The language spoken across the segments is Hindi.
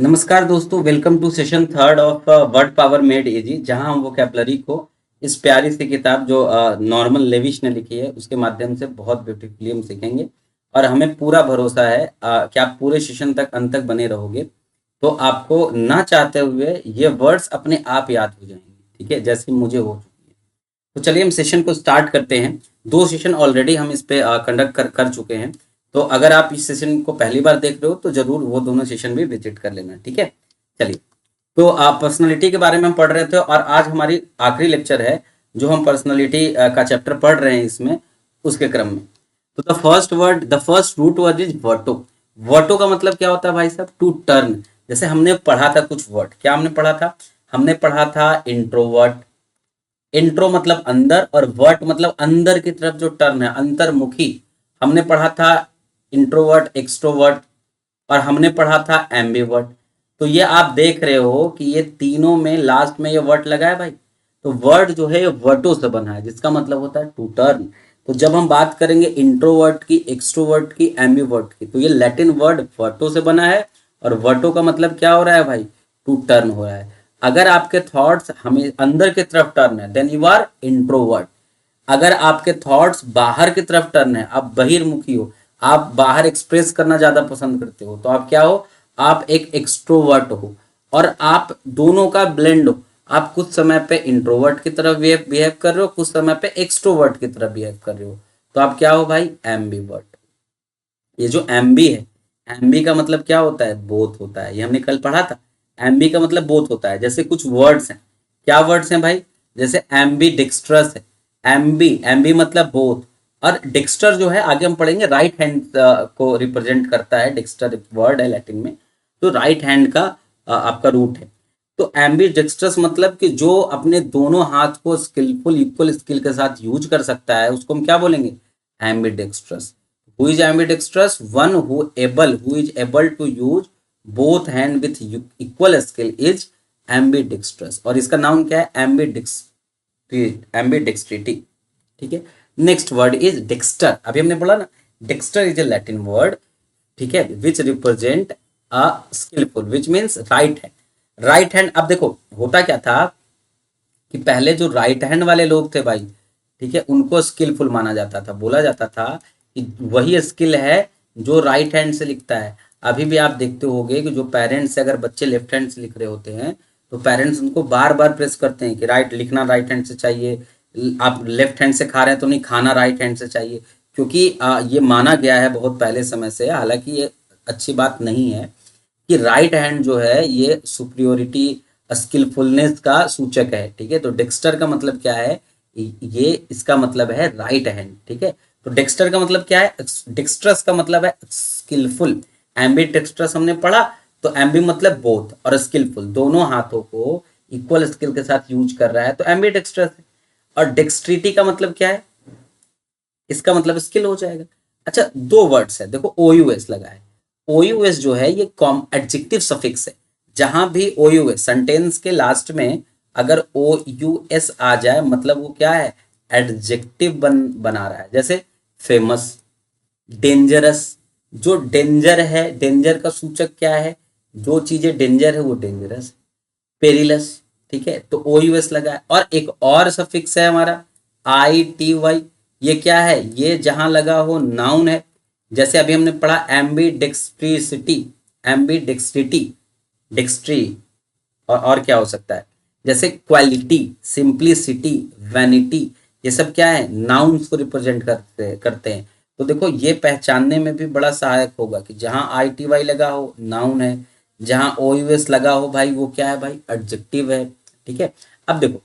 नमस्कार दोस्तों, welcome to session third of word power made easy, जहां हम वोकैबुलरी को इस प्यारी सी किताब जो नॉर्मन लेविश ने लिखी है उसके माध्यम से बहुत ब्यूटीफुली हम सीखेंगे। और हमें पूरा भरोसा है कि आप पूरे सेशन तक अंत तक बने रहोगे तो आपको ना चाहते हुए ये वर्ड्स अपने आप याद हो जाएंगे। ठीक है, जैसे मुझे हो चुकी है। तो चलिए हम सेशन को स्टार्ट करते हैं। 2 सेशन ऑलरेडी हम इस पे कंडक्ट कर चुके हैं। तो अगर आप इस सेशन को पहली बार देख रहे हो तो जरूर वो दोनों सेशन भी विजिट कर लेना। ठीक है, चलिए। तो आप पर्सनालिटी के बारे में हम पढ़ रहे थे और आज हमारी आखिरी लेक्चर है जो हम पर्सनालिटी का चैप्टर पढ़ रहे हैं इसमें, उसके क्रम में। तो the first root word is verto. Verto का मतलब क्या होता है भाई साहब? To turn. जैसे हमने पढ़ा था कुछ वर्ड, क्या हमने पढ़ा था? हमने पढ़ा था इंट्रोवर्ट। इंट्रो मतलब अंदर और वर्ट मतलब अंदर की तरफ जो टर्न है, अंतर्मुखी। हमने पढ़ा था इंट्रोवर्ट, एक्सट्रोवर्ट, और हमने पढ़ा था एम्बीवर्ट। तो ये आप देख रहे हो कि ये तीनों में लास्ट में ये वर्ड लगा है भाई। तो वर्ड जो है ये वर्टो से बना है, जिसका मतलब होता है टू टर्न। तो जब हम बात करेंगे इंट्रोवर्ट की, एक्सट्रोवर्ट की, एम्बीवर्ट की, तो ये लैटिन वर्ड वर्टो से बना है। और वर्टो का मतलब क्या हो रहा है भाई? टू टर्न हो रहा है। अगर आपके थॉट्स हमें अंदर की तरफ टर्न है देन यू आर इंट्रोवर्ट। अगर आपके थॉट्स बाहर की तरफ टर्न है, आप बहिर्मुखी हो, आप बाहर एक्सप्रेस करना ज्यादा पसंद करते हो, तो आप क्या हो? आप एक एक्सट्रोवर्ट हो। और आप दोनों का ब्लेंड हो। आप कुछ समय पे इंट्रोवर्ट की तरफ बिहेव कर रहे हो, कुछ समय पे एक्सट्रोवर्ट की तरफ बिहेव कर रहे हो, तो आप क्या हो भाई? एम्बीवर्ट। ये जो एमबी है, एमबी का मतलब क्या होता है? बोथ होता है। ये हमने कल पढ़ा था। एमबी का मतलब बोथ होता है। जैसे कुछ वर्ड्स हैं, क्या वर्ड्स हैं भाई? जैसे एमबी डिक्स्ट्रस है। एमबी एमबी मतलब बोथ। और डिक्स्टर जो है आगे हम पढ़ेंगे, राइट हैंड को रिप्रेजेंट करता है। डिक्स्टर एक वर्ड है लैटिन में, तो राइट हैंड का आपका रूट है। तो एम्बी डिक्स्ट्रस मतलब कि जो अपने दोनों हाथ को स्किलफुल इक्वल स्किल के साथ यूज कर सकता है, उसको हम क्या बोलेंगे? Aamby डिक्स्ट्रस। Who is ambidextrous? One who is able to use both hand with equal skill is ambidextrous। और इसका नाउन क्या है? एम्बीडेक्स्ट्रिटी। ठीक है। Next word is dexter. अभी हमने बोला ना, dexter is a Latin word. ठीक है, which represent a skillful, which means right hand. Right hand, अब देखो होता क्या था कि पहले जो राइट हैंड वाले लोग थे भाई, ठीक है, उनको स्किलफुल माना जाता था। बोला जाता था कि वही स्किल है जो राइट हैंड से लिखता है। अभी भी आप देखते होंगे कि जो पेरेंट्स से अगर बच्चे लेफ्ट हैंड से लिख रहे होते हैं तो पेरेंट्स उनको बार बार प्रेस करते हैं कि राइट लिखना राइट हैंड से चाहिए। आप लेफ्ट हैंड से खा रहे हैं तो नहीं, खाना राइट हैंड से चाहिए। क्योंकि ये माना गया है बहुत पहले समय से, हालांकि ये अच्छी बात नहीं है, कि राइट हैंड जो है ये सुप्रियोरिटी, स्किलफुलनेस का सूचक है। ठीक है, तो डेक्स्टर का मतलब क्या है? ये इसका मतलब है राइट हैंड। ठीक है, तो डेक्स्टर का मतलब क्या है? डेक्स्ट्रस का मतलब है स्किलफुल। एम्बी डेक्स्ट्रस हमने पढ़ा। तो एम्बी मतलब बोथ, और स्किलफुल दोनों हाथों को इक्वल स्किल के साथ यूज कर रहा है, तो एम्बी डेक्स्ट्रस है। और डेक्स्ट्रिटी का मतलब क्या है? इसका मतलब स्किल हो जाएगा। अच्छा, दो वर्ड्स है, देखो ओ यू एस लगा है। ओ यू एस जो है ये कॉम एडजेक्टिव सफिक्स है। जहां भी ओ यू एस सेंटेंस के लास्ट में अगर ओ यू एस आ जाए, मतलब वो क्या है? एडजेक्टिव बना रहा है। जैसे फेमस, डेंजरस। जो डेंजर है, डेंजर का सूचक क्या है? जो चीजें डेंजर है वो डेंजरस, पेरिलस। ठीक है, तो ओ यू एस लगा है। और एक और सफिक्स है हमारा आई टी वाई। ये क्या है? ये जहां लगा हो नाउन है। जैसे अभी हमने पढ़ा एम्बी डेक्सट्रिसिटी, एम्बी डेक्सट्रिटी, डेक्सट्री। और क्या हो सकता है? जैसे क्वालिटी, सिंप्लिसिटी, वैनिटी। ये सब क्या है? नाउन्स को रिप्रेजेंट करते हैं। तो देखो ये पहचानने में भी बड़ा सहायक होगा कि जहां आई टी वाई लगा हो नाउन है, जहां ओ यू एस लगा हो भाई वो क्या है भाई? एडजेक्टिव है। ठीक है, अब देखो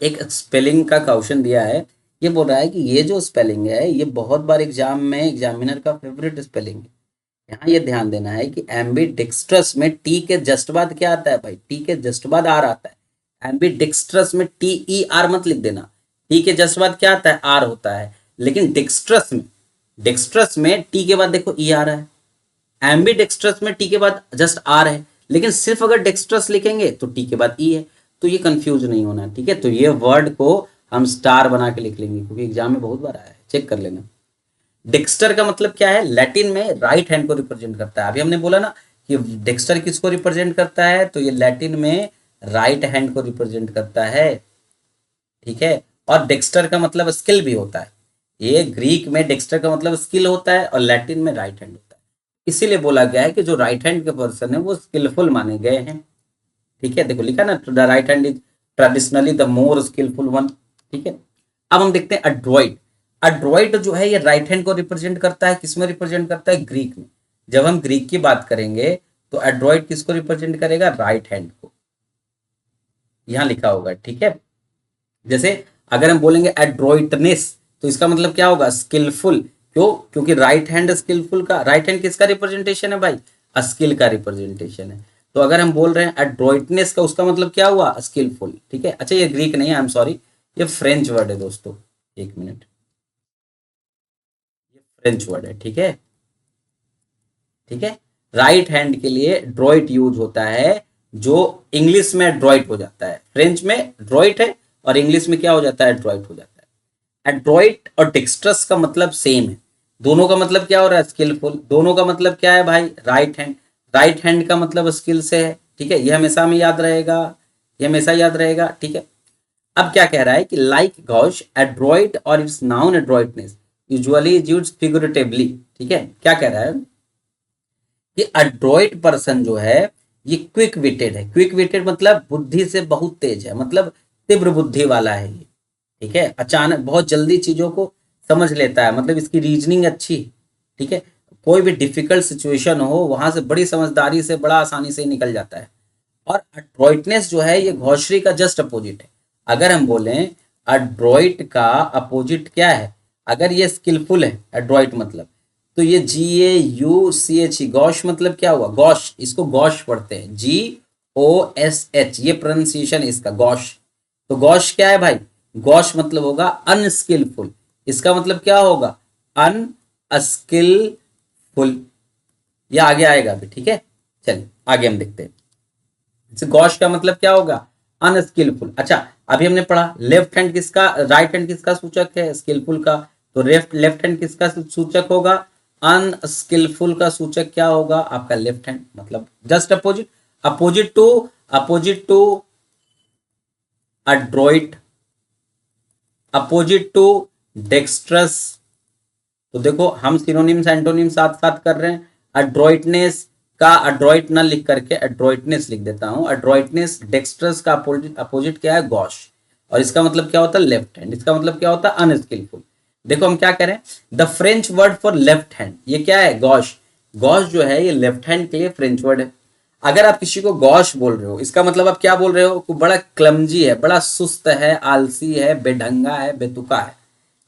एक स्पेलिंग का क्वेश्चन दिया है। ये बोल रहा है कि ये जो स्पेलिंग है ये बहुत बार एग्जाम में एग्जामिनर का फेवरेट स्पेलिंग है। यहाँ ये ध्यान देना है कि एम्बीडेक्स्ट्रस में टी के जस्ट बाद क्या आता है भाई? टी के जस्ट बाद आर आता है। एम्बीडेक्स्ट्रस में टी ई आर मत लिख देना। टी के जस्ट बाद क्या आता है? आर होता है। लेकिन डेक्स्ट्रस में टी के बाद देखो ई आ रहा है। एम्बीडेक्स्ट्रस में टी के बाद जस्ट आर है। लेकिन सिर्फ अगर डेक्स्ट्रस लिखेंगे तो टी के बाद ई है। तो ये कंफ्यूज नहीं होना। ठीक है, तो ये वर्ड को हम स्टार बना के लिख लेंगे क्योंकि एग्जाम में बहुत बार आया है, चेक कर लेना। डेक्स्टर का मतलब क्या है? लैटिन में राइट हैंड को रिप्रेजेंट करता है। अभी हमने बोला ना कि डेक्स्टर किसको रिप्रेजेंट करता है, तो ये लैटिन में राइट हैंड को रिप्रेजेंट करता है, ठीक है। और डेक्स्टर का मतलब स्किल भी होता है, ये ग्रीक में डेक्स्टर का मतलब स्किल होता है और लैटिन में राइट हैंड होता है। इसीलिए बोला गया है कि जो राइट हैंड के पर्सन है वो स्किलफुल माने गए हैं, ठीक है। देखो लिखा ना, the right hand is traditionally the more skillful one, ठीक है। अब हम देखते हैं अड्रॉइट। अड्रॉइट जो है ये राइट हैंड को रिप्रेजेंट करता है, किसमें रिप्रेजेंट करता है, ग्रीक में। जब हम ग्रीक की बात करेंगे तो अड्रॉइट किसको रिप्रेजेंट करेगा, राइट हैंड को, यहां लिखा होगा, ठीक है। जैसे अगर हम बोलेंगे एड्रॉइटनेस तो इसका मतलब क्या होगा, स्किलफुल। क्यों, क्योंकि राइट हैंड स्किलफुल का, राइट हैंड किसका रिप्रेजेंटेशन है भाई, स्किल का रिप्रेजेंटेशन है। तो अगर हम बोल रहे हैं एड्रॉइटनेस का, उसका मतलब क्या हुआ, स्किलफुल, ठीक है। अच्छा ये ग्रीक नहीं है, आई एम सॉरी, ये फ्रेंच वर्ड है दोस्तों, एक मिनट, ये फ्रेंच वर्ड है, ठीक है, ठीक है। राइट हैंड के लिए ड्रॉइट यूज होता है, जो इंग्लिश में ड्रॉइट हो जाता है, फ्रेंच में ड्रॉइट है और इंग्लिश में क्या हो जाता है, ड्रॉइट हो जाता है। एड्रॉइट और डिक्स्ट्रस का मतलब सेम है, दोनों का मतलब क्या हो रहा है, स्किलफुल। दोनों का मतलब क्या है भाई, राइट हैंड। राइट हैंड का मतलब स्किल से है, ठीक है, ये हमेशा में याद रहेगा, ये हमेशा याद रहेगा, ठीक है। अब क्या कह रहा है कि लाइक गॉश एड्रॉइट और it's noun adroitness usually is used figuratively, ठीक है। क्या कह रहा है कि एड्रॉइट पर्सन जो है ये क्विक विटेड है। क्विक विटेड मतलब बुद्धि से बहुत तेज है, मतलब तीव्र बुद्धि वाला है ये, ठीक है। अचानक बहुत जल्दी चीजों को समझ लेता है, मतलब इसकी रीजनिंग अच्छी, ठीक है। कोई भी डिफिकल्ट सिचुएशन हो वहां से बड़ी समझदारी से बड़ा आसानी से निकल जाता है। और अड्रॉइटनेस जो है ये घोषरी का जस्ट अपोजिट है। अगर हम बोलें अड्रॉइट का अपोजिट क्या है, अगर ये स्किलफुल है एड्रॉइट मतलब, तो ये GAUCH, गौश मतलब क्या हुआ, गौश, इसको गौश पढ़ते हैं, GOSH, ये प्रोनाउंसिएशन इसका गौश। तो गौश क्या है भाई, गौश मतलब होगा अनस्किलफुल, इसका मतलब क्या होगा, अनस्किलफुल। ये आगे आएगा अभी, ठीक है। चलिए आगे हम देखते हैं, गॉश का मतलब क्या होगा, अनस्किलफुल। अच्छा अभी हमने पढ़ा लेफ्ट हैंड किसका, राइट हैंड किसका सूचक है, स्किलफुल का। तो लेफ्ट हैंड किसका सूचक होगा, अनस्किलफुल का सूचक क्या होगा, आपका लेफ्ट हैंड, मतलब just opposite, opposite to adroit, opposite to dextrous. तो देखो हम सिनोनिम्स एंटोनिम साथ साथ कर रहे हैं। अड्रॉइटनेस का अड्रॉइट ना लिख करके एड्रॉइटनेस लिख देता हूं। अड्रॉइटनेस डेक्स्ट्रस का अपोजिट क्या है, गॉश। और इसका मतलब क्या होता है, लेफ्ट हैंड। इसका मतलब क्या होता है, अनस्किलफुल। देखो हम क्या करें, the French word for left hand ये क्या है, गॉश। गॉश जो है ये लेफ्ट हैंड के लिए फ्रेंच वर्ड है। अगर आप किसी को गॉश बोल रहे हो, इसका मतलब आप क्या बोल रहे हो, बड़ा क्लमजी है, बड़ा सुस्त है, आलसी है, बेढंगा है, बेतुका है,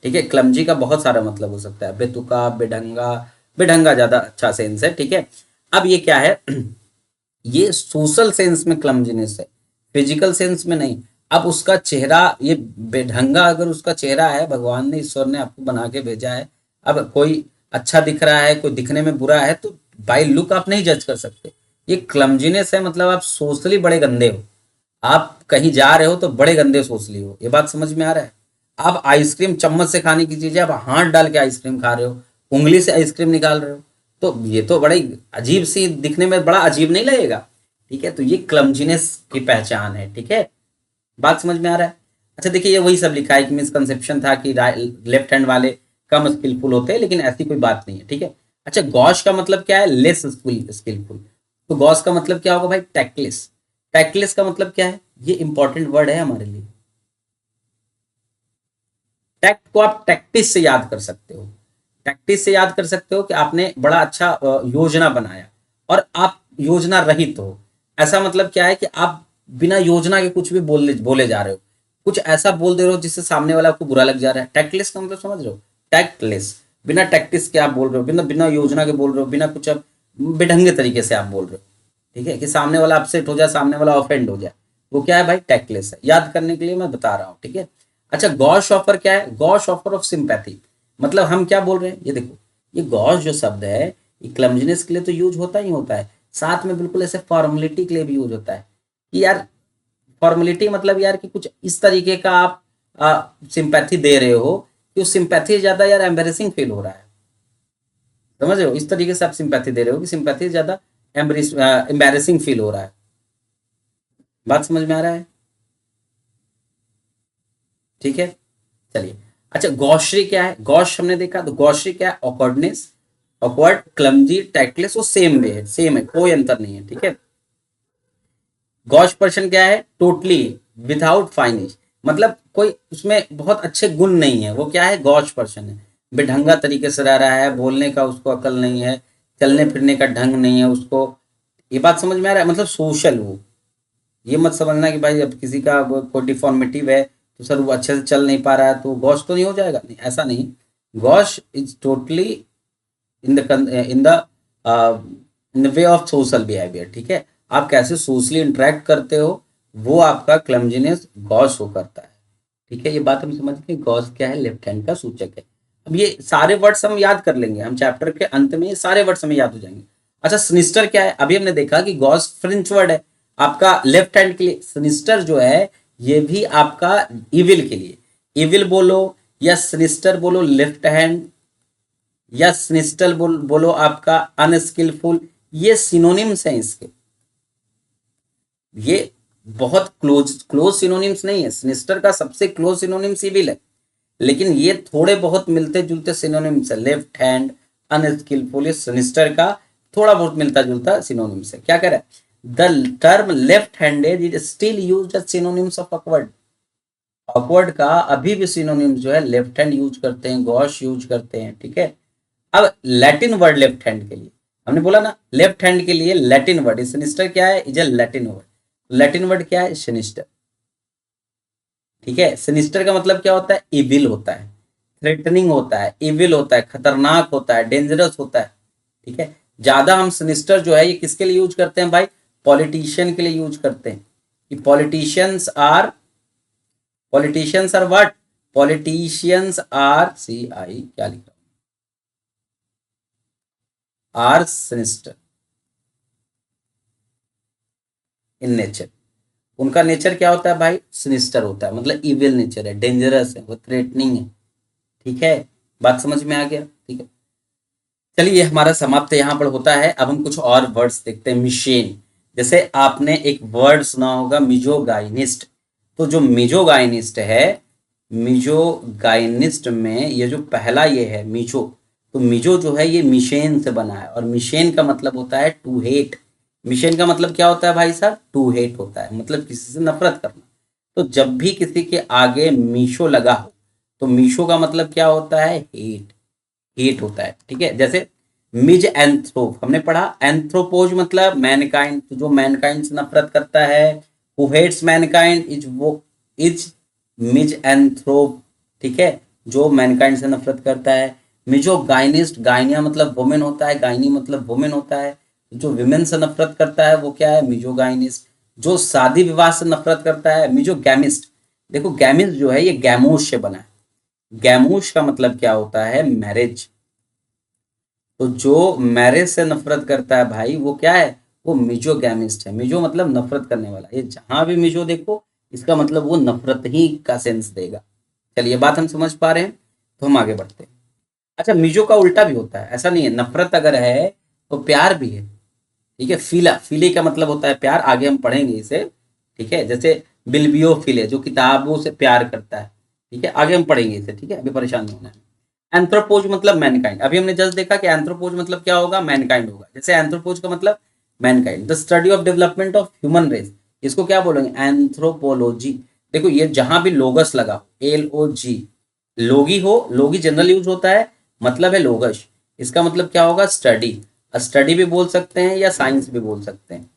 ठीक है। क्लमजी का बहुत सारा मतलब हो सकता है, बेतुका, बेढंगा। बेढंगा ज्यादा अच्छा सेंस है, ठीक है। अब ये क्या है ये सोशल सेंस में क्लमजीनेस है, फिजिकल सेंस में नहीं। अब उसका चेहरा ये बेढंगा, अगर उसका चेहरा है, भगवान ने, ईश्वर ने आपको बना के भेजा है। अब कोई अच्छा दिख रहा है, कोई दिखने में बुरा है, तो बाय लुक आप नहीं जज कर सकते। ये क्लमजीनेस है, मतलब आप सोशली बड़े गंदे हो। आप कहीं जा रहे हो तो बड़े गंदे सोचली हो, ये बात समझ में आ रहा है। आप आइसक्रीम चम्मच से खाने की चीज है, आप हाथ डाल के आइसक्रीम खा रहे हो, उंगली से आइसक्रीम निकाल रहे हो, तो ये तो बड़ी अजीब सी, दिखने में बड़ा अजीब नहीं लगेगा, ठीक है। तो ये क्लमजीनेस की पहचान है, ठीक है। बात समझ में आ रहा है। अच्छा देखिए ये वही सब लिखा है कि मिसकंसेप्शन था कि लेफ्ट हैंड वाले कम स्किलफुल होते हैं, लेकिन ऐसी कोई बात नहीं है, ठीक है। अच्छा गॉश का मतलब क्या है, लेस स्किलफुल। तो गॉश का मतलब क्या होगा भाई, टैक्टलेस। टैक्टलेस का मतलब क्या है, ये इंपॉर्टेंट वर्ड है हमारे लिए। टैक्ट को आप टैक्टिस से याद कर सकते हो। टैक्टिस से याद कर सकते हो कि आपने बड़ा अच्छा योजना बनाया और आप योजना रहित हो। ऐसा मतलब क्या है कि आप बिना योजना के कुछ भी बोले बोले जा रहे हो, कुछ ऐसा बोल दे रहे हो जिससे सामने वाला आपको बुरा लग जा रहा है। टैक्टलेस का मतलब समझ रहे हो, टैक्टलेस, बिना टैक्टिस के आप बोल रहे हो, बिना बिना योजना के बोल रहे हो, बिना कुछ आप बेढंगे तरीके से आप बोल रहे हो, ठीक है, कि सामने वाला अपसेट हो जाए, सामने वाला ऑफेंड हो जाए, वो क्या है भाई, टैक्टलेस है। याद करने के लिए मैं बता रहा हूँ, ठीक है। अच्छा गॉश ऑफर क्या है, गॉश ऑफर ऑफ सिंपैथी। मतलब हम क्या बोल रहे हैं, ये देखो, ये गॉश जो शब्द है ये क्लमजीनेस के लिए तो यूज होता ही होता है, साथ में बिल्कुल ऐसे फॉर्मेलिटी के लिए भी यूज होता है कि यार, फॉर्मेलिटी मतलब यार कि कुछ इस तरीके का आप सिंपैथी दे रहे हो कि उस सिंपैथी ज्यादा यार एम्बेरसिंग फील हो रहा है, समझ रहे हो, इस तरीके से आप सिंपैथी दे रहे हो कि सिंपैथी ज्यादा एम्बेरसिंग फील हो रहा है। बात समझ में आ रहा है? ठीक है, चलिए। अच्छा, गॉशरी क्या है? गॉश हमने देखा, तो गॉशरी क्या है? ऑकवर्डनेस, ऑकवर्ड, क्लमजी, टैक्टलेस, वो सेम वे है, सेम है, कोई अंतर नहीं है। ठीक है। गॉश पर्सन क्या है? टोटली विदाउट फाइनिश, मतलब कोई उसमें बहुत अच्छे गुण नहीं है, वो क्या है? गॉश पर्सन है। बेढंगा तरीके से रह रहा है, बोलने का उसको अकल नहीं है, चलने फिरने का ढंग नहीं है उसको। ये बात समझ में आ रहा है? मतलब सोशल वो, ये मत समझना कि भाई अब किसी का कोई डिफॉर्मेटिव है तो सर वो अच्छे से चल नहीं पा रहा है तो गॉश तो नहीं हो जाएगा, नहीं, ऐसा नहीं। Gosh is totally in the in the in the way of social behaviour. ठीक है, आप कैसे सोशली इंटरेक्ट करते हो, वो आपका क्लमजीनेस गॉश हो करता है। ठीक है, ये बात हम समझ गए। गॉश क्या है? लेफ्ट हैंड का सूचक है। अब ये सारे वर्ड्स हम याद कर लेंगे, हम चैप्टर के अंत में ये सारे वर्ड्स हमें याद हो जाएंगे। अच्छा, सिनिस्टर क्या है? अभी हमने देखा कि गॉश फ्रेंच वर्ड है आपका लेफ्ट हैंड के लिए। सिनिस्टर जो है ये भी आपका इविल के लिए, इविल बोलो या सिनिस्टर बोलो लेफ्ट हैंड, या सिनिस्टर बोलो आपका अनस्किलफुल, ये सिनोनिम्स हैं इसके। ये बहुत क्लोज क्लोज सिनोनिम्स नहीं है, सिनिस्टर का सबसे क्लोज सिनोनिम सिविल है, लेकिन ये थोड़े बहुत मिलते जुलते सिनोनिम्स है। लेफ्ट हैंड, अनस्किलफुल, सिनिस्टर का थोड़ा बहुत मिलता जुलता सिनोनिम्स है। क्या कह रहा है? The term left handed is still used as synonyms of awkward. Awkward का अभी भी सिनोनिम्स जो है लेफ्ट हैंड यूज करते हैं, गॉश यूज करते हैं। ठीक है। अब लैटिन वर्ड लेफ्ट हैंड के लिए, हमने बोला ना लेफ्ट हैंड के लिए लैटिन वर्ड, सिनिस्टर क्या है? Is a Latin word. Latin word क्या है? सिनिस्टर। ठीक है, सिनिस्टर का मतलब क्या होता है? इविल होता है, थ्रेटनिंग होता है, इविल होता है, खतरनाक होता है, डेंजरस होता है। ठीक है, ज्यादा हम सिनिस्टर जो है ये किसके लिए यूज करते हैं भाई? पॉलिटिशियन के लिए यूज करते हैं कि politicians are what? Politicians are see I क्या लिख रहा, आर सिनिस्टर इन नेचर। उनका नेचर क्या होता है भाई? सिनिस्टर होता है, मतलब इविल नेचर है, डेंजरस है, वो थ्रेटनिंग है। ठीक है, बात समझ में आ गया? ठीक है, चलिए हमारा समाप्त यहाँ पर होता है। अब हम कुछ और वर्ड्स देखते हैं। मिशेन, जैसे आपने एक वर्ड सुना होगा मिजोगाइनिस्ट, तो जो मिजोगाइनिस्ट है, मिजोगाइनिस्ट में ये जो पहला ये है मिजो, तो मिजो जो है ये मिशेन से बना है, और मिशेन का मतलब होता है टू हेट। मिशेन का मतलब क्या होता है भाई साहब? टू हेट होता है, मतलब किसी से नफरत करना। तो जब भी किसी के आगे मीशो लगा हो तो मीशो का मतलब क्या होता है? हेट, हेट होता है। ठीक है, जैसे मिज एंथ्रोप हमने पढ़ा, एंथ्रोपोज मतलब मैनकाइंड, तो जो मैनकाइंड से नफरत करता है, हु हेट्स मैनकाइंड इज वो इज मिज एंथ्रोप। ठीक है, जो मैनकाइंड से नफरत करता है। मिजो गाइनिस्ट, गाइनिया मतलब वुमेन होता है, गाइनी मतलब वुमेन होता है, जो विमेन से नफरत करता है वो क्या है? मिजो गाइनिस्ट। जो शादी विवाह से नफरत करता है, मिजो गैमिस्ट। देखो गैमिस्ट जो है ये गैमोश से बना है, गैमोश का मतलब क्या होता है? मैरिज। तो जो मैरिज से नफरत करता है भाई वो क्या है? वो मिजोगैमिस्ट है। मिजो मतलब नफरत करने वाला, ये जहां भी मिजो देखो इसका मतलब वो नफरत ही का सेंस देगा। चलिए बात हम समझ पा रहे हैं, तो हम आगे बढ़ते हैं। अच्छा, मिजो का उल्टा भी होता है, ऐसा नहीं है, नफरत अगर है तो प्यार भी है। ठीक है, फीला, फीले का मतलब होता है प्यार, आगे हम पढ़ेंगे इसे। ठीक है, जैसे बिल्बियो फिले जो किताबों से प्यार करता है। ठीक है, आगे हम पढ़ेंगे इसे। ठीक है, अभी परेशान नहीं होना है। एंथ्रोपोज मतलब मैनकाइंड, अभी हमने जस्ट देखा कि एंथ्रोपोज मतलब क्या होगा? मैनकाइंड होगा। जैसे एंथ्रोपोज का मतलब mankind, the study of development of human race, इसको क्या बोलेंगे? एंथ्रोपोलॉजी। देखो ये जहां भी लोगस लगा हो, LOG, लोगी हो, लोगी जनरल यूज होता है, मतलब है लोगस, इसका मतलब क्या होगा? स्टडी। स्टडी भी बोल सकते हैं या साइंस भी बोल सकते हैं।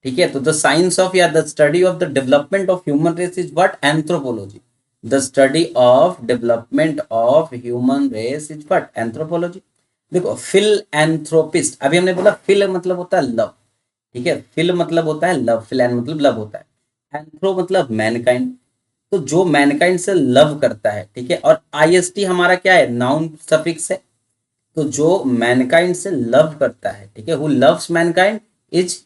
ठीक है, तो द साइंस ऑफ या the study of the development of human race is what? Anthropology. The study of development of human race is what? Anthropology. देखो फिल एंथ्रोपिस्ट, अभी हमने बोला फिल मतलब होता है लव। ठीक है, फिल मतलब होता है लव, फिल मतलब लव होता है, एंथ्रो मतलब मैनकाइंड। तो जो मैनकाइंड से लव करता है, ठीक है, और IST हमारा क्या है? नाउन सफिक्स है। तो जो मैनकाइंड से लव करता है, ठीक है, who loves Mankind is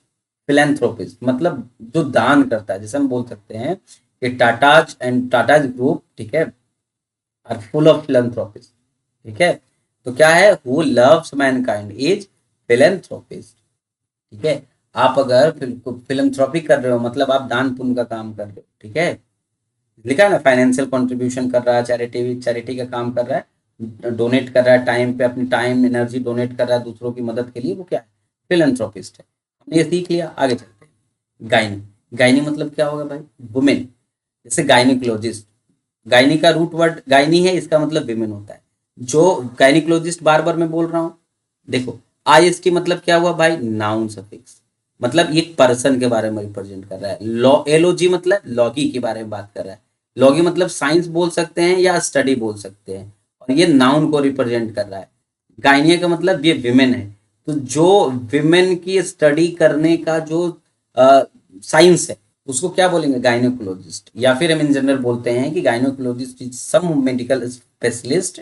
philanthropist, मतलब जो दान करता है। जैसे हम बोल सकते हैं कि टाटाज एंड टाटाज ग्रुप, ठीक है, आर फुल ऑफ फिलेंथ्रोपिस्ट। ठीक है, तो क्या है? Who loves Mankind is philanthropist. ठीक है। आप अगर फिलंथ्रॉपी कर रहे हो मतलब आप दान पुण्य का काम कर रहे हो, ठीक है। लिखा है ना, फाइनेंशियल कंट्रीब्यूशन कर रहा है, चैरिटी चैरिटी का काम कर रहा है, डोनेट कर रहा है टाइम पे, अपनी टाइम एनर्जी डोनेट कर रहा है दूसरों की मदद के लिए, वो क्या है, फिलंथ्रोपिस्ट है। हमने ये सीख लिया, आगे चलते हैं। गायनी, गायनी मतलब क्या होगा भाई, वुमेन। जैसे गायनिकोलॉजिस्ट, गायनी का रूट वर्ड गायनी है, इसका मतलब विमेन होता है। जो गायनिकोलॉजिस्ट बार बार मैं बोल रहा हूँ, देखो आई एस टी मतलब क्या हुआ भाई, नाउन सफिक्स, मतलब एक पर्सन के बारे में रिप्रेजेंट कर रहा है। लॉ, एलओजी मतलब लॉगी के बारे में बात कर रहा है। लॉगी मतलब साइंस बोल सकते हैं या स्टडी बोल सकते हैं, और ये नाउन को रिप्रेजेंट कर रहा है। गायनिया का मतलब ये विमेन है। तो जो विमेन की स्टडी करने का जो साइंस है उसको क्या बोलेंगे, गायनोकोलॉजिस्ट। या फिर हम इन जनरल बोलते हैं कि gynecologist is some medical specialist,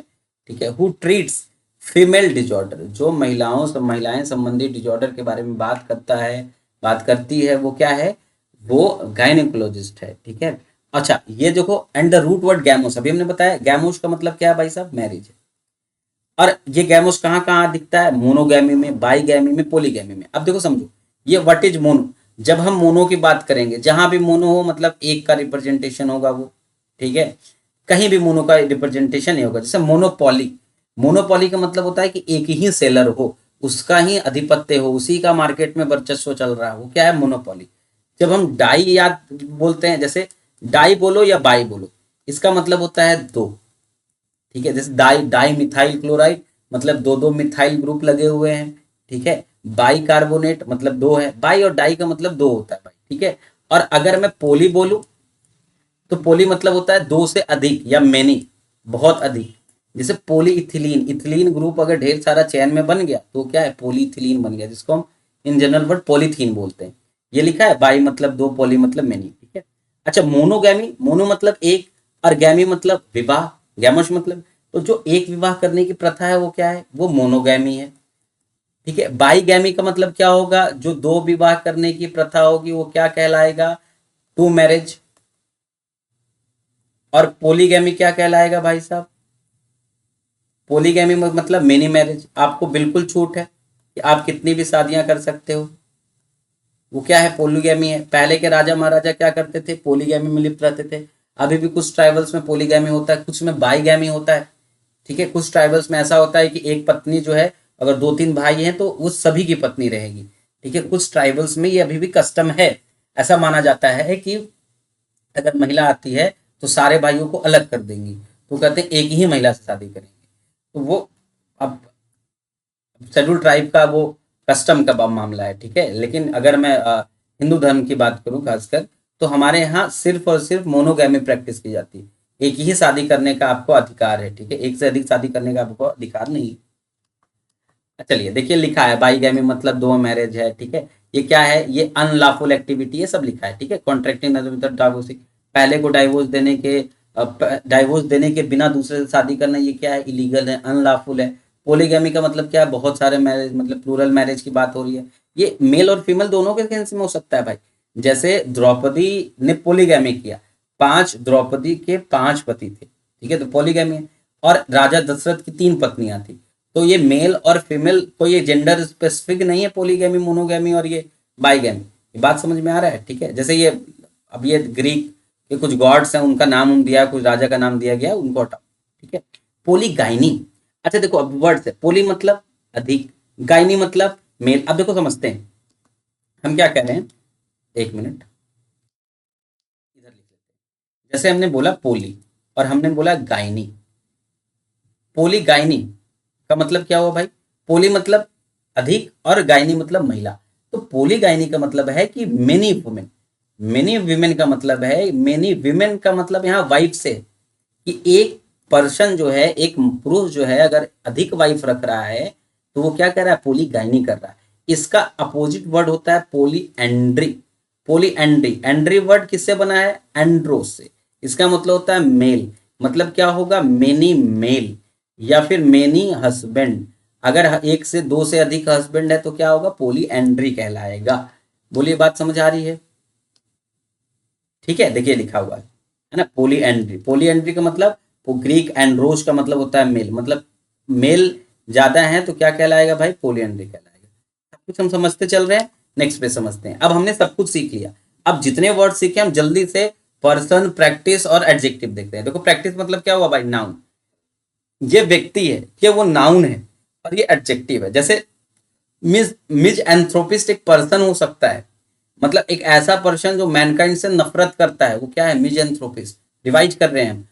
ठीक है, हु ट्रीट्स फीमेल डिजॉर्डर, जो महिलाएं संबंधी डिजॉर्डर के बारे में बात करता है, बात करती है, वो क्या है, वो गायनोकोलॉजिस्ट है, ठीक है। अच्छा ये देखो, and the root word gamos, अभी हमने बताया गैमोस का मतलब क्या है भाई साहब, मैरिज है। और ये गैमोस कहाँ कहाँ दिखता है, मोनोगैमी में, बाईगैमी में, पॉलीगैमी में। अब देखो समझो, ये व्हाट इज मोनो। जब हम मोनो की बात करेंगे, जहां भी मोनो हो मतलब एक का रिप्रेजेंटेशन होगा वो, ठीक है। कहीं भी मोनो का रिप्रेजेंटेशन नहीं होगा। जैसे मोनोपॉली, मोनोपॉली का मतलब होता है कि एक ही सेलर हो, उसका ही अधिपत्य हो, उसी का मार्केट में वर्चस्व चल रहा हो, क्या है, मोनोपॉली। जब हम डाई याद बोलते हैं, जैसे डाई बोलो या बाई बोलो, इसका मतलब होता है दो, ठीक है। जैसे डाई डाई मिथाइल क्लोराइड मतलब दो दो मिथाइल ग्रुप लगे हुए हैं, ठीक है। बाई कार्बोनेट मतलब दो है, बाई और डाई का मतलब दो होता है भाई, ठीक है। और अगर मैं पोली बोलूं, तो पोली मतलब होता है दो से अधिक या मेनी, बहुत अधिक। जैसे पोली इथिलीन, इथिलीन ग्रुप अगर ढेर सारा चैन में बन गया तो क्या है, पोलीइथिलीन बन गया, जिसको हम इन जनरल वर्ड पॉलीथीन बोलते हैं। ये लिखा है, बाई मतलब दो, पोली मतलब मेनी, ठीक है। अच्छा मोनोगैमी, मोनो मतलब एक, और गैमी मतलब विवाह, गैमश मतलब, तो जो एक विवाह करने की प्रथा है वो क्या है, वो मोनोगैमी है, ठीक है। बाईगैमी का मतलब क्या होगा, जो दो विवाह करने की प्रथा होगी वो क्या कहलाएगा, टू मैरिज। और पोलीगैमी क्या कहलाएगा भाई साहब, पोलीगैमी मतलब मेनी मैरिज। आपको बिल्कुल छूट है कि आप कितनी भी शादियां कर सकते हो, वो क्या है, पोलीगैमी है। पहले के राजा महाराजा क्या करते थे, पोलीगैमी में लिप्त रहते थे। अभी भी कुछ ट्राइबल्स में पोलीगैमी होता है, कुछ में बाईगैमी होता है, ठीक है। कुछ ट्राइबल्स में ऐसा होता है कि एक पत्नी जो है, अगर दो तीन भाई हैं तो वो सभी की पत्नी रहेगी, ठीक है। कुछ ट्राइबल्स में ये अभी भी कस्टम है। ऐसा माना जाता है कि अगर महिला आती है तो सारे भाइयों को अलग कर देंगी, तो कहते हैं एक ही महिला से शादी करेंगे। तो वो अब शेड्यूल ट्राइब का वो कस्टम का मामला है, ठीक है। लेकिन अगर मैं हिंदू धर्म की बात करूं खासकर, तो हमारे यहाँ सिर्फ और सिर्फ मोनोगैमी प्रैक्टिस की जाती है। एक ही शादी करने का आपको अधिकार है, ठीक है, एक से अधिक शादी करने का आपको अधिकार नहीं है। चलिए देखिए, लिखा है बाईगैमी मतलब दो मैरिज है, ठीक है। ये क्या है, ये अनलॉफुल एक्टिविटी है, सब लिखा है, ठीक है। कॉन्ट्रैक्टिंग डाइवोर्सिंग, पहले को डाइवोर्स देने के बिना दूसरे से शादी करना, ये क्या है, इलीगल है, अनलॉफुल है। पोलीगैमी का मतलब क्या है, बहुत सारे मैरिज, मतलब प्लूरल मैरिज की बात हो रही है। ये मेल और फीमेल दोनों के केस में हो सकता है भाई। जैसे द्रौपदी ने पोलीगैमी किया, पांच, द्रौपदी के पांच पति थे, ठीक है, तो पोलीगैमी है। और राजा दशरथ की तीन पत्नियां थी। तो ये मेल और फीमेल, कोई ये जेंडर स्पेसिफिक नहीं है, पोलीगैमी, मोनोगैमी और ये बाईगैमी। ये बात समझ में आ रहा है, ठीक है। जैसे ये, अब ये ग्रीक के कुछ गॉड्स हैं, उनका नाम उन दिया, कुछ राजा का नाम दिया गया, उनको हटाओ, ठीक है। पोलीगाइनी, अच्छा देखो अब वर्ड से, पोली मतलब अधिक, गाइनी मतलब मेल। अब देखो समझते हैं हम क्या कह रहे हैं, एक मिनट इधर लिख लेते हैं। जैसे हमने बोला पोली और हमने बोला गाइनी, पोलीगाइनी का मतलब क्या हुआ भाई, पोली मतलब अधिक और गायनी मतलब महिला। तो पोलीगायनी का मतलब है कि मेनी वुमेन, मेनी विमेन का मतलब है, मेनी विमेन का मतलब यहाँ वाइफ से, कि एक पर्सन जो है, एक पुरुष जो है अगर अधिक वाइफ रख रहा है तो वो क्या कर रहा है, पोलीगायनी कर रहा है। इसका अपोजिट वर्ड होता है पोली एंड्री। पोली एंड्री, एंड्री वर्ड किससे बना है, एंड्रोस से। इसका मतलब होता है मेल, मतलब क्या होगा, मेनी मेल या फिर मेनी हस्बैंड। अगर एक से दो से अधिक हस्बैंड है तो क्या होगा, पोली एंड्री कहलाएगा। बोलिए बात समझ आ रही है, ठीक है। देखिए लिखा हुआ है ना, पोली एंड्री। पोली एंड्री का मतलब, वो ग्रीक एंड्रोस का मतलब होता है मेल, मतलब मेल ज्यादा है तो क्या कहलाएगा भाई, पोली एंड्री कहलाएगा। सब कुछ हम समझते चल रहे हैं। नेक्स्ट पे समझते हैं। अब हमने सब कुछ सीख लिया, अब जितने वर्ड सीखे हम जल्दी से पर्सन, प्रैक्टिस और एडजेक्टिव देखते हैं। देखो प्रैक्टिस मतलब क्या हुआ भाई, नाउन, ये व्यक्ति है, ये वो नाउन है, और ये एडजेक्टिव है। जैसे मिज एंथ्रोपिस्ट एक पर्सन हो सकता है, मतलब एक ऐसा पर्सन जो मैनकाइंड से नफरत करता है, वो क्या है, मिज एंथ्रोपिस्ट, रिवाइज कर रहे हैं हम,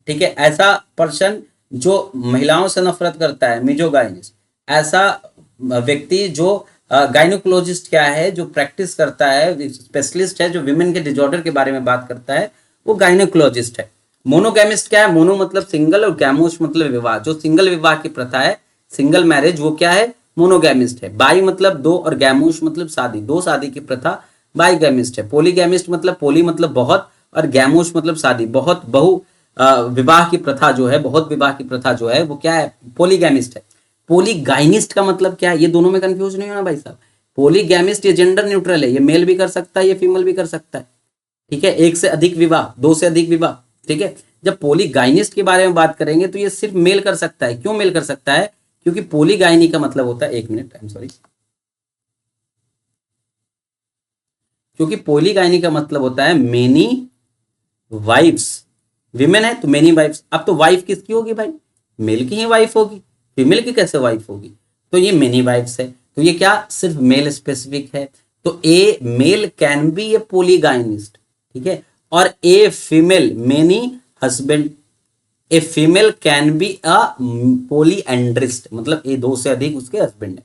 ठीक है। ऐसा पर्सन जो महिलाओं से नफरत करता है, मिजोगाइनिस्ट। ऐसा व्यक्ति जो गाइनोकोलॉजिस्ट क्या है, जो प्रैक्टिस करता है, स्पेशलिस्ट है, जो विमेन के डिजॉर्डर के बारे में बात करता है, वो गाइनोकोलॉजिस्ट है। मोनोगैमिस्ट क्या है, मोनो मतलब सिंगल और गैमोस मतलब विवाह, जो सिंगल विवाह की प्रथा है, सिंगल मैरिज, वो क्या है, मोनोगैमिस्ट है। बाई मतलब दो और गैमोस मतलब शादी, दो शादी की प्रथा बाईगैमिस्ट है। पोलीगैमिस्ट मतलब पोली मतलब बहुत और गैमोस मतलब शादी, बहुत बहु विवाह की प्रथा जो है, बहुत विवाह की प्रथा जो है, वो क्या है, पोलीगैमिस्ट है। पोलीगाइनिस्ट का मतलब क्या है, ये दोनों में कंफ्यूज नहीं होना भाई साहब। पोलीगैमिस्ट ये जेंडर न्यूट्रल है, ये मेल भी कर सकता है, ये फीमेल भी कर सकता है, ठीक है। एक से अधिक विवाह, दो से अधिक विवाह, ठीक है। जब पोलीगाइनिस्ट के बारे में बात करेंगे तो ये सिर्फ मेल कर सकता है। क्यों मेल कर सकता है, क्योंकि पोलीगाइनी का मतलब होता है, एक मिनट, आई एम सॉरी, क्योंकि पोलीगाइनी का मतलब होता है मेनी वाइफ्स। विमेन है तो मेनी वाइफ्स। अब तो वाइफ किसकी होगी भाई, मेल की ही वाइफ होगी, फीमेल की कैसे वाइफ होगी, तो ये मेनी वाइफ्स है। तो ये क्या, सिर्फ मेल स्पेसिफिक है। तो a male can be a polygynist, ठीक है, और a female many husband. A female can be a polyandrist, मतलब ए दो से अधिक उसके हस्बैंड है।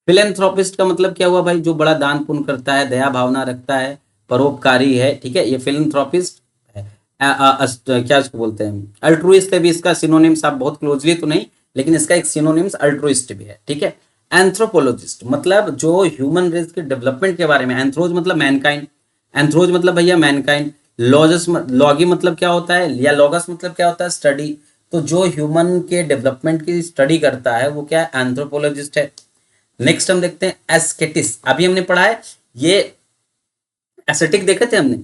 फिलेंथ्रोपिस्ट का मतलब क्या हुआ भाई, जो बड़ा दान पुण्य करता है, दया भावना रखता है, परोपकारी है, ठीक है, ये फिलेंथ्रोपिस्ट है। क्या इसको बोलते हैं, अल्ट्रुइस्ट है भी इसका सिनोनिम्स, आप बहुत क्लोजली तो नहीं, लेकिन इसका एक सिनोनिम्स अल्ट्रुइस्ट भी है, ठीक है। एंथ्रोपोलॉजिस्ट मतलब जो ह्यूमन रेस के डेवलपमेंट के बारे में, एंथ्रोज मतलब मैनकाइंड, एंथ्रोज मतलब भैया मैनकाइंड, लॉजस लॉगी मतलब क्या होता है, या लॉगस मतलब क्या होता है, स्टडी। तो जो ह्यूमन के डेवलपमेंट की स्टडी करता है वो क्या है, एंथ्रोपोलॉजिस्ट है। नेक्स्ट हम देखते हैं एस्केटिस, अभी हमने पढ़ा है ये, एस्थेटिक देखे थे हमने,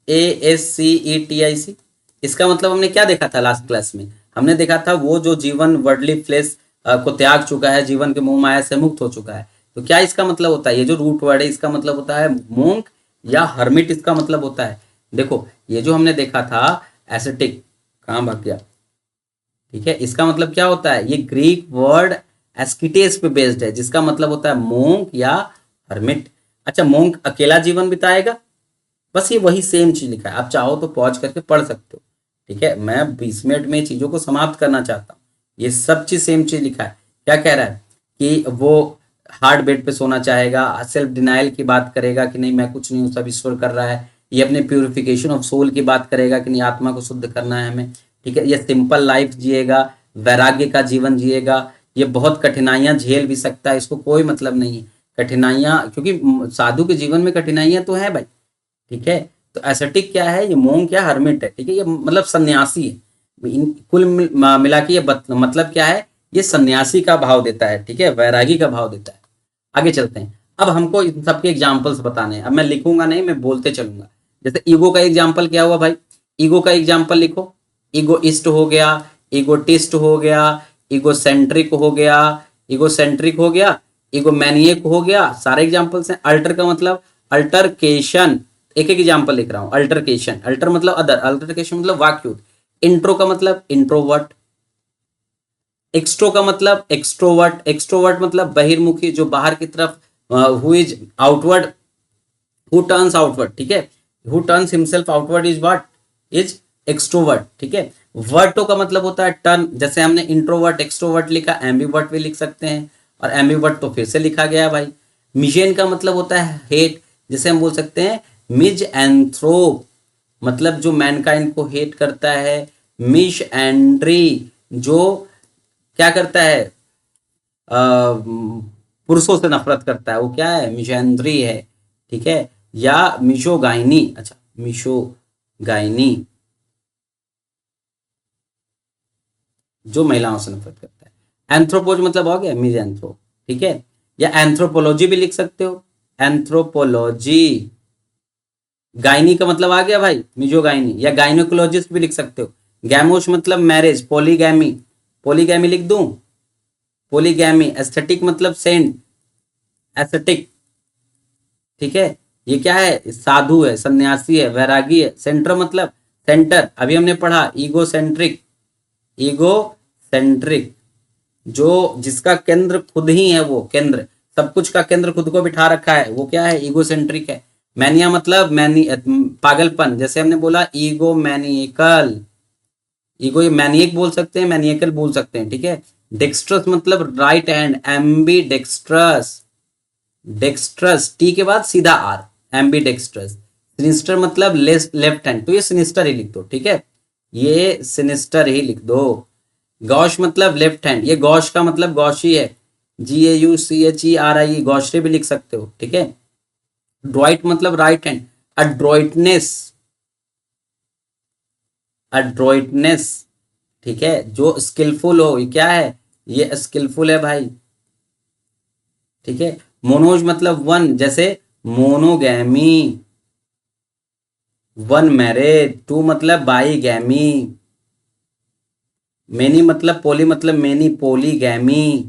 ASCETIC, इसका मतलब हमने क्या देखा था लास्ट क्लास में, हमने देखा था वो जो जीवन वर्डली फ्लेश को त्याग चुका है, जीवन के मोह माया से मुक्त हो चुका है। तो क्या इसका मतलब होता है, ये जो रूट वर्ड है इसका मतलब होता है मोंक या हर्मिट, इसका मतलब होता है। देखो ये जो हमने देखा था एस्थेटिक, कहाँ भाग गया, ठीक है, इसका मतलब क्या होता है, ये ग्रीक वर्ड एस्किटेस पे बेस्ड है, जिसका मतलब होता है मोंक या हर्मिट। अच्छा, मोंक अकेला जीवन बिताएगा, बस ये वही सेम चीज लिखा है, आप चाहो तो पॉज करके पढ़ सकते हो, ठीक है। मैं 20 मिनट में चीजों को समाप्त करना चाहता हूँ, ये सब चीज सेम चीज लिखा है। क्या कह रहा है कि वो हार्ड बेड पे सोना चाहेगा, सेल्फ डिनाइल की बात करेगा कि नहीं मैं कुछ नहीं हूँ, सब ईश्वर कर रहा है। ये अपने प्यूरिफिकेशन ऑफ सोल की बात करेगा कि नहीं आत्मा को शुद्ध करना है हमें, ठीक है। ये सिंपल लाइफ जिएगा, वैराग्य का जीवन जिएगा, ये बहुत कठिनाइयां झेल भी सकता है, इसको कोई मतलब नहीं है कठिनाइयां, क्योंकि साधु के जीवन में कठिनाइयां तो है भाई, ठीक है। तो एसेटिक क्या है, ये मोंग क्या हर्मिट है, ठीक है, ये मतलब सन्यासी है। कुल मिला के ये मतलब क्या है, ये सन्यासी का भाव देता है, ठीक है, वैरागी का भाव देता है। आगे चलते हैं, अब हमको इन सबके एग्जाम्पल्स बताने हैं। अब मैं लिखूंगा नहीं, मैं बोलते चलूंगा। जैसे ईगो का एग्जाम्पल क्या हुआ भाई, ईगो का एग्जाम्पल लिखो, ईगोइस्ट हो गया, ईगोटिस्ट हो गया, ईगोसेंट्रिक हो गया, ईगोसेंट्रिक हो गया, ईगोमैनियक हो गया, सारे एग्जाम्पल्स हैं। अल्टर का मतलब अल्टरकेशन, एक एक एग्जाम्पल लिख रहा हूं। अल्टरकेशन, अल्टर मतलब अदर, अल्टरकेशन मतलब वाक्युत। इंट्रो का मतलब इंट्रोवर्ट, एक्सट्रो का मतलब एक्सट्रोवर्ट, एक्सट्रोवर्ट मतलब बहिर्मुखी, जो बाहर की तरफ, who is outward, who turns outward, ठीक है, who turns himself outward is what, is extrovert, ठीक है। वर्टो का मतलब होता है टर्न, जैसे हमने इंट्रोवर्ट एक्सट्रोवर्ट लिखा, एम्बीवर्ट भी लिख सकते हैं, और एम्बीवर्ट तो फिर से लिखा गया है भाई। मिजेन का मतलब होता है हेट, जैसे हम बोल सकते हैं मिज एंथ्रोप, मतलब जो मैनकाइंड को हेट करता है। मिश एंड्री, जो क्या करता है, पुरुषों से नफरत करता है, वो क्या है, मिशेंद्री है, ठीक है। या मिशोगाइनी, अच्छा मिशोगाइनी, जो महिलाओं से नफरत करता है। एंथ्रोपोज मतलब हो गया मिज एंथ्रो, ठीक है। या एंथ्रोपोलॉजी भी लिख सकते हो, एंथ्रोपोलॉजी। गायनी का मतलब आ गया भाई मिजोगाइनी, या गाइनोकोलॉजिस्ट भी लिख सकते हो। गैमोश मतलब मैरिज, पोलीगैमी, पोलीगैमी लिख दूं, पोलीगैमी। एस्थेटिक मतलब सेंट, एस्थेटिक, ठीक है। ये क्या है, साधु है, सन्यासी है, वैरागी है। सेंटर मतलब सेंटर, अभी हमने पढ़ा ईगो सेंट्रिक, ईगो सेंट्रिक, जो जिसका केंद्र खुद ही है, वो केंद्र, सब कुछ का केंद्र खुद को बिठा रखा है, वो क्या है, ईगो सेंट्रिक है। मैनिया मतलब पागलपन, जैसे हमने बोला ईगो मैनिएकल, ईगो ये मैनिएक बोल सकते हैं, मैनिएकल बोल सकते हैं, ठीक है। डेक्स्ट्रस मतलब right hand, ambidextrous, dextrous T के बाद सीधा आर, एम्बी डेक्स्ट्रस। सिनिस्टर मतलब लेफ्ट हैंड, तो ये सिनिस्टर ही लिख दो, ठीक है, ये सिनिस्टर ही लिख दो। गॉश मतलब लेफ्ट हैंड, ये गॉश का मतलब गॉशी है, GAUCHERIE, गॉशरे भी लिख सकते हो, ठीक है। ड्रॉइट मतलब राइट हैंड, अड्रॉइटनेस, अड्रॉइटनेस, ठीक है, जो स्किलफुल हो, ये क्या है, ये स्किलफुल है भाई, ठीक है। मोनोज मतलब वन, जैसे मोनोगैमी, वन मैरिज। टू मतलब बाईगैमी। मेनी मतलब पोली, मतलब मेनी पोलीगैमी।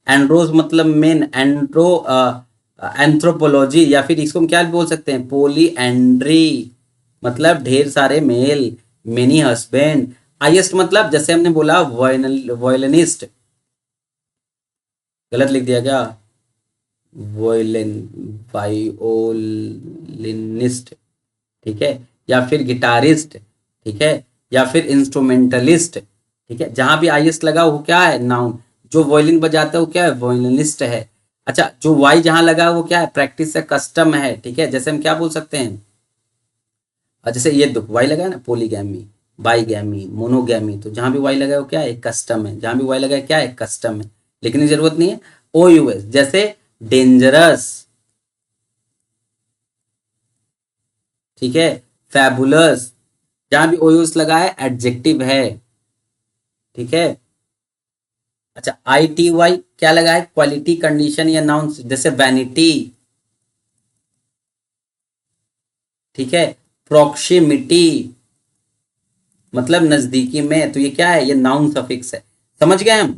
एंड्रोस मतलब मेन, एंड्रो एंथ्रोपोलॉजी, या फिर इसको हम क्या बोल सकते हैं, पोली एंड्री, मतलब ढेर सारे मेल, मेनी हस्बैंड। हाईएस्ट मतलब जैसे हमने बोला वॉयलिनिस्ट, गलत लिख दिया क्या, वॉयलिन, वायोलिनिस्ट, ठीक है, या फिर गिटारिस्ट, ठीक है, या फिर इंस्ट्रूमेंटलिस्ट, ठीक है। जहां भी आईएस लगा वो क्या है, नाउन। जो वॉयलिन बजाता है वो क्या है, वॉयलिनिस्ट है। अच्छा, जो वाई जहां लगा वो क्या है, प्रैक्टिस है, कस्टम है, ठीक है। जैसे हम क्या बोल सकते हैं, जैसे ये दो वाई लगा है ना, पोलीगैमी, बाईगैमी, मोनोगैमी, तो जहां भी वाई लगा है वो क्या है, कस्टम है। जहां भी वाई लगा है क्या है, कस्टम है, लिखने की जरूरत नहीं है। OUS जैसे डेंजरस, ठीक है, फैबुलस, जहां भी OUS लगा है एडजेक्टिव है, ठीक है। अच्छा, ITY क्या लगा है, क्वालिटी, कंडीशन या नाउन, जैसे वैनिटी, ठीक है। प्रॉक्सिमिटी मतलब नजदीकी में, तो ये क्या है, ये नाउन सफिक्स है। समझ गए हम,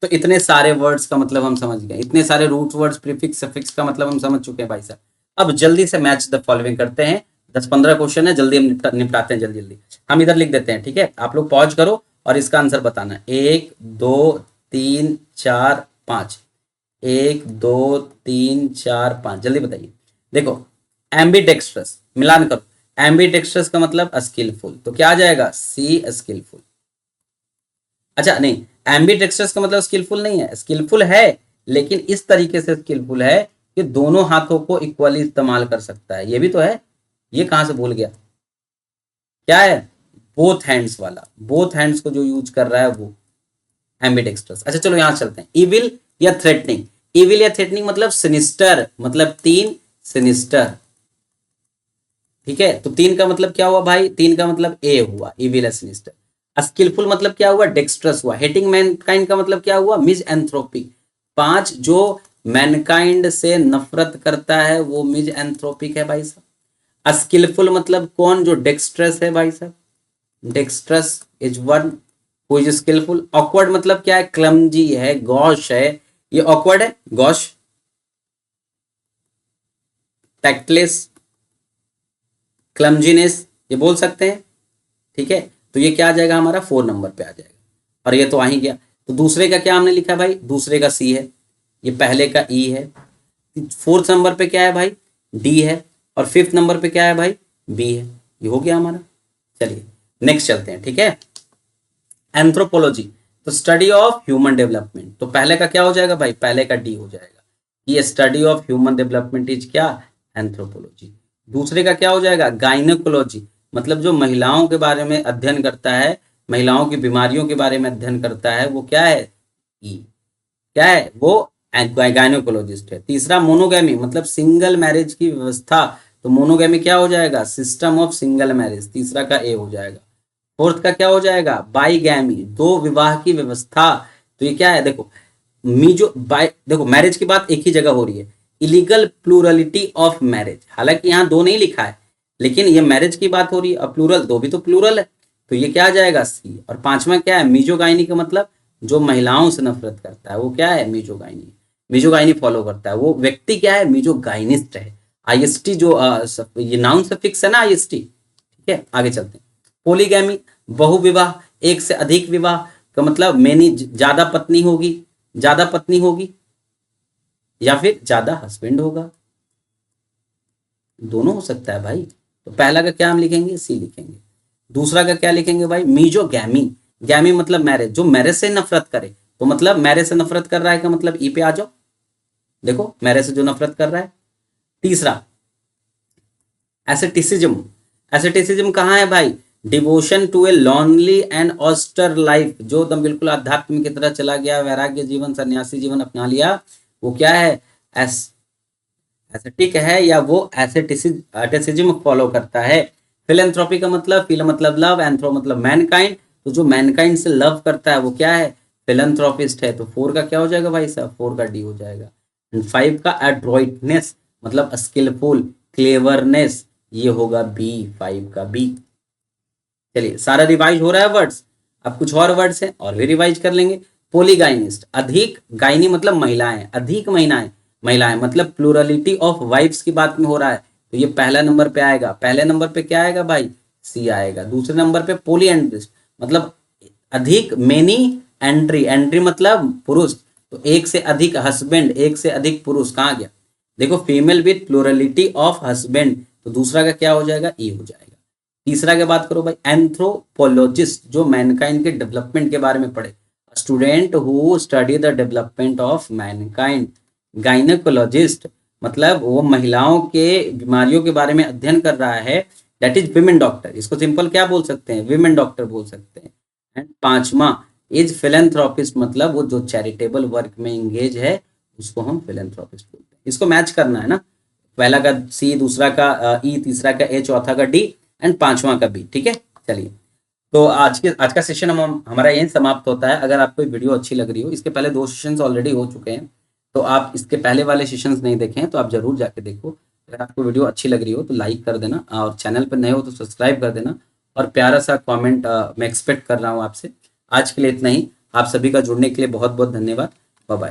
तो इतने सारे वर्ड्स का मतलब हम समझ गए, इतने सारे रूट वर्ड्स, प्रीफिक्स, सफिक्स का मतलब हम समझ चुके हैं भाई साहब। अब जल्दी से मैच द फॉलोइंग करते हैं, 10-15 क्वेश्चन है, जल्दी हम निपटाते हैं, जल्दी जल्दी। हम इधर लिख देते हैं, ठीक है, आप लोग पॉज करो और इसका आंसर बताना। 1 2 3 4 5, 1 2 3 4 5, जल्दी बताइए। देखो, एम्बीडेक्स्ट्रस, मिलान करो। एम्बीडेक्स्ट्रस का मतलब स्किलफुल, तो क्या आ जाएगा, सी स्किलफुल। अच्छा नहीं, एम्बीडेक्स्ट्रस का मतलब स्किलफुल नहीं है, स्किलफुल है, लेकिन इस तरीके से स्किलफुल है कि दोनों हाथों को इक्वली इस्तेमाल कर सकता है, ये भी तो है। ये कहां से भूल गया, क्या है, बोथ हैंड्स वाला, बोथ हैंड्स को जो यूज कर रहा है वो एम्बीडेक्स्ट्रस। अच्छा चलो यहां चलते हैं, इविल या थ्रेटनिंग। इविल या थ्रेटनिंग मतलब सिनिस्टर, मतलब तीन, सिनिस्टर, ठीक है। तो तीन का मतलब क्या हुआ भाई, तीन का मतलब ए हुआ, इविल सिनिस्टर। स्किलफुल मतलब क्या हुआ, डेक्स्ट्रस हुआ। हेटिंग मैनकाइंड का मतलब क्या हुआ, मिज एंथ्रोपिक। पांच, जो मैनकाइंड से नफरत करता है वो मिज एंथ्रोपिक है भाई साहब। स्किलफुल मतलब कौन, जो डेक्स्ट्रस है भाई साहब, dextrous is one who is skillful. Awkward मतलब क्या है, क्लमजी है, गॉश है, ये ऑकवर्ड है, गॉश। टैक्टलेस, क्लमजीनेस, ये बोल सकते हैं, ठीक है। तो ये क्या आ जाएगा, हमारा 4 नंबर पे आ जाएगा, और ये तो आ ही गया। तो दूसरे का क्या हमने लिखा भाई, दूसरे का सी है, ये पहले का ई है। 4th नंबर पे क्या है भाई, डी है, और 5th नंबर पे क्या है भाई, बी है। ये हो गया हमारा। चलिए नेक्स्ट चलते हैं, ठीक है। एंथ्रोपोलॉजी, तो स्टडी ऑफ ह्यूमन डेवलपमेंट, तो पहले का क्या हो जाएगा भाई, पहले का डी हो जाएगा। ये study of human development is क्या, एंथ्रोपोलॉजी। दूसरे का क्या हो जाएगा, गाइनोकोलॉजी, मतलब जो महिलाओं के बारे में अध्ययन करता है, महिलाओं की बीमारियों के बारे में अध्ययन करता है, वो क्या है, ई, क्या है वो, गायनोकोलॉजिस्ट है। तीसरा मोनोगैमी, मतलब सिंगल मैरिज की व्यवस्था, तो मोनोगैमी क्या हो जाएगा, सिस्टम ऑफ सिंगल मैरिज, तीसरा का ए हो जाएगा। फोर्थ का क्या हो जाएगा, बाईगैमी, दो विवाह की व्यवस्था, तो ये क्या है, देखो मीजो बाय, देखो मैरिज की बात एक ही जगह हो रही है, इलीगल प्लूरलिटी ऑफ मैरिज, हालांकि यहाँ दो नहीं लिखा है, लेकिन ये मैरिज की बात हो रही है, और प्लूरल, दो भी तो प्लूरल है, तो ये क्या आ जाएगा, सी। और पांचवा क्या है, मीजोगाइनी का मतलब जो महिलाओं से नफरत करता है वो क्या है, मीजोगाइनी। मिजोगाइनी फॉलो करता है। वो व्यक्ति क्या है, मिजोगाइनिस्ट है। आईएसटी जो ये नाउन सफिक्स है ना, आईएसटी, ठीक है। आगे चलते हैं। पोलीगैमी, बहुविवाह, एक से अधिक विवाह का मतलब मेनी, ज्यादा पत्नी होगी, ज्यादा पत्नी होगी, या फिर ज्यादा हस्बैंड होगा, दोनों हो सकता है भाई। तो पहला का क्या हम लिखेंगे, सी लिखेंगे। दूसरा का क्या लिखेंगे भाई, मीजोगैमी। गैमी मतलब मैरिज, जो मैरिज से नफरत करे। तो मतलब मैरिज से नफरत कर रहा है का मतलब ई पे आ जाओ, देखो मैरिज से जो नफरत कर रहा है। तीसरा एसेटिसिज्म। एसेटिसिज्म कहाँ है भाई, devotion to a lonely and austere life, जो एकदम बिल्कुल अध्यात्म की तरह चला गया, वैराग्य जीवन, सन्यासी जीवन अपना लिया, वो क्या है, एस एसेटिक है, या वो एसेटिसिज्म फॉलो करता है। फिलेंथ्रोपी का मतलब, फिल मतलब लव, एंथ्रो मतलब मैनकाइंड, तो जो मैनकाइंड से लव करता है वो क्या है, फिलेंथ्रोपिस्ट है। तो 4 का क्या हो जाएगा भाई साहब, 4 का डी हो जाएगा। एंड 5 का एड्रॉइटनेस मतलब स्किलफुल, क्लेवरनेस, ये होगा बी, 5 का बी। चलिए सारा रिवाइज हो रहा है वर्ड्स। अब कुछ और वर्ड्स हैं और भी रिवाइज कर लेंगे। पोलीगाइनिस्ट, अधिक, गायनी मतलब महिलाएं, अधिक महिलाएं, महिलाएं मतलब प्लूरलिटी ऑफ वाइफ्स की बात में हो रहा है, तो ये पहला नंबर पे आएगा। पहले नंबर पे क्या आएगा भाई, सी आएगा। दूसरे नंबर पे पोलीएंड्रिस्ट मतलब अधिक, मेनी एंट्री, एंट्री मतलब पुरुष, तो एक से अधिक हस्बैंड, एक से अधिक पुरुष, कहाँ गया, देखो female with plurality of husband, तो दूसरा का क्या हो जाएगा, ई हो जाएगा। तीसरा की बात करो भाई, एंथ्रोपोलॉजिस्ट, जो मैनकाइंड के डेवलपमेंट के बारे में पढ़े, student who study the development of Mankind. Gynaecologist मतलब वो महिलाओं के बीमारियों के बारे में अध्ययन कर रहा है, दैट इज विमेन डॉक्टर। इसको सिंपल क्या बोल सकते हैं, विमेन डॉक्टर बोल सकते हैं। एंड पांचवा इज फिलेंथ्रोपिस्ट, मतलब वो जो चैरिटेबल वर्क में इंगेज है उसको हम फिलेंथ्रोपिस्ट बोलते हैं। इसको मैच करना है ना, पहला का सी, दूसरा का ई, तीसरा का ए, चौथा का डी एंड पांचवा का बी, ठीक है। चलिए तो आज का सेशन हमारा यहीं समाप्त होता है। अगर आपको वीडियो अच्छी लग रही हो, इसके पहले 2 सेशंस ऑलरेडी हो चुके हैं, तो आप इसके पहले वाले सेशंस नहीं देखे हैं तो आप जरूर जाके देखो। अगर आपको वीडियो अच्छी लग रही हो तो लाइक कर देना, और चैनल पर नए हो तो सब्सक्राइब कर देना, और प्यारा सा कमेंट मैं एक्सपेक्ट कर रहा हूँ आपसे। आज के लिए इतना ही। आप सभी का जुड़ने के लिए बहुत बहुत धन्यवाद। Bye bye.